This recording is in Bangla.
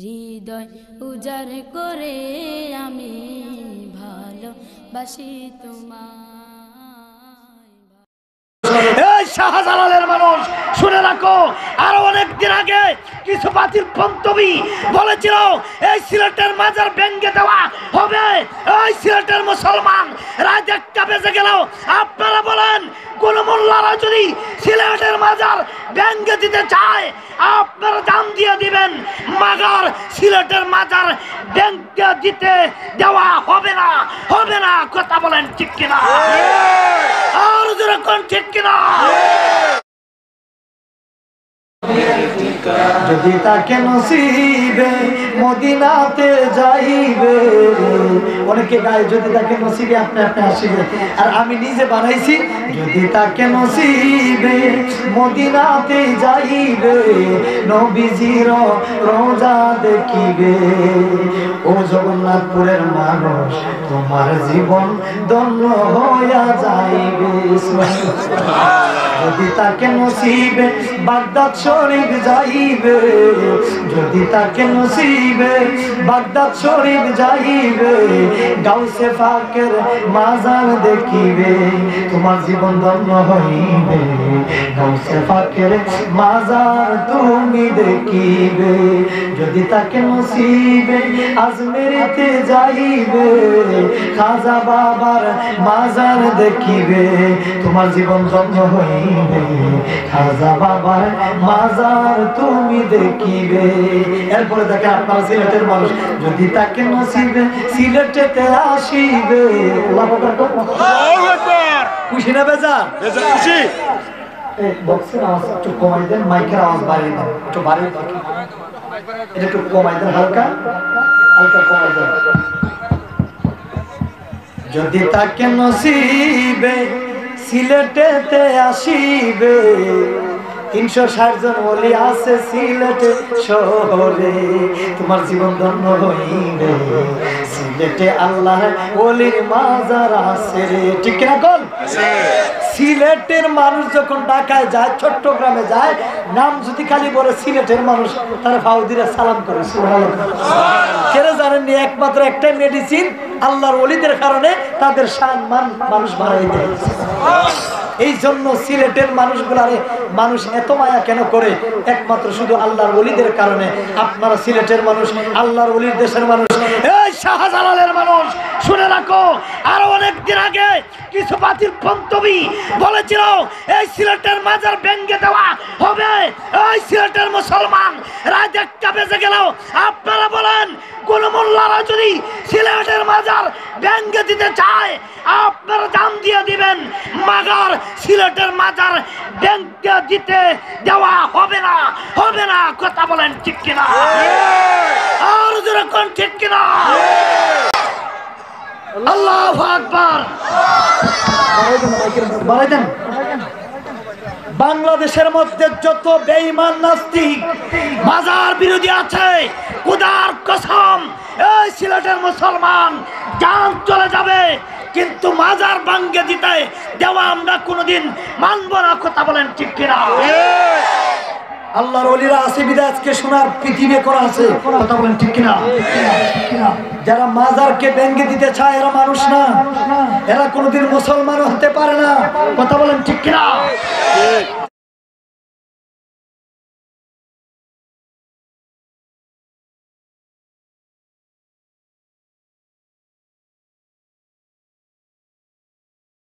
হৃদয় উজাড় করে আমি ভালোবাসি তোমায়। এই শাহজালালের মানুষ শুনে রাখো, আরো অনেক দিন আগে কিছু বাতিল পন্তবী বলেছিল এই সিলেটের মাজার ভেঙে দেওয়া হবে। এই সিলেটের মুসলমান রাত 1টা বেজে গেল, আপনারা বলেন কোন মোল্লারা যদি সিলেটের মাজার ভেঙে দিতে চায় আপনারা দাম দিয়ে দিবেন, মাগার সিলেটের মাজার ভেঙে দিতে দেওয়া হবে না, হবে না। কথা বলেন ঠিক কিনা? আর যেরকম ঠিক কিনা? যদি তাকে নসিবে মদিনাতে যাইবে, অনেকে গায়ে যদি তাকে নসিবে আপনি আপনি আসিবে, আর আমি নিজে বানাইছি যদি তাকে নসিবে মদিনাতে যাইবে, নবীজির রোজা দেখিবে। ও জগন্নাথপুরের মানুষ তোমার জীবন ধন্য হইয়া যাইবে। যদি তাকে নসিবে বাগদাদ শরীফ যাইবে, যদি তাকে নসিবে বাগদাদ শরীফ যাইবে, গাউসে ফাকের মাজার দেখিবে, তোমার জীবন ধন্য হইবে। গাউসে ফাকের মাজার তুমি দেখিবে। যদি তাকে নসিবে আজমেরিতে যাইবে, খাজা বাবার মাজার দেখিবে, তোমার জীবন ধন্য হইবে। খাজা বাবার মাজার তুমি দেখিবে। এরপরে দেখে আপনারা সিলেটের মানুষ যদি তাকে নসিবে সিলেটেতে আসিবে। খুশি না বেজার? খুশি। বক্সের আওয়াজ একটু কমাই দেন, মাইকের আওয়াজ বাড়িয়ে দেন, একটু বাড়িয়ে দেন, এটা একটু কমাই দেন, হালকা হালকা কমাই দেন। যদি তাকে নসিবে সিলেটেতে আসিবে, 360 জন ওলি আছে সিলেটে শহরে, তোমার জীবন ধন্য হইবে। সিলেটে আল্লাহ ওলির মাজার আছে রে, ঠিক কিনা কোন? সিলেটের মানুষ যখন ঢাকায় যায়, চট্টগ্রামে যায়, নাম যদি খালি বলে সিলেটের মানুষ, তারা ফাউদিরা সালাম করে। কেন জানেননি? একমাত্র একটাই মেডিসিন, আল্লাহর ওলিদের কারণে তাদের সম্মান মানুষ বাড়াই দেয়। এই জন্য সিলেটের মানুষগুলারে মানুষ এত মায়া কেন করে? একমাত্র শুধু আল্লাহর ওলিদের কারণে। আপনারা সিলেটের মানুষ, আল্লাহর ওলির দেশের মানুষ। এই শাহজালালের মানুষ শুনে রাখো, আরো অনেক দিন আগে কিছু বাতিল পন্তবী বলেছিল এই সিলেটের মাজার ভেঙে দেওয়া হবে। এই সিলেটের মুসলমান রাত 1টা বেজে গেল, আপনারা বলেন কোন মোল্লারা যদি সিলেটের মাজার ভেঙে দিতে চায় আপনারা দাম দিয়ে দিবেন, মাগার সিলেটের মাজার ভেঙে দিতে দেওয়া হবে না, হবে না। কথা বলেন ঠিক কিনা? আর যেরকম ঠিক কিনা? আল্লাহু আকবার। বাংলাদেশের মধ্যে যত বেঈমান নাস্তিক মাজার বিরোধী আছে, খোদার কসম এই সিলেটের মুসলমান জান চলে যাবে, কিন্তু মাজার ভাঙ্গে দিতে দেওয়া আমরা কোনোদিন মানব না। কথা বলেন ঠিক কিনা? আল্লাহর ওলিরা আছে বিধায় আজকে সোনার পৃথিবী করা আছে। কথা বলেন ঠিক কিনা? যারা মাজারকে ভেঙে দিতে চায় এরা মানুষ না, এরা কোনোদিন মুসলমান হতে পারে না। কথা বলেন ঠিক কিনা?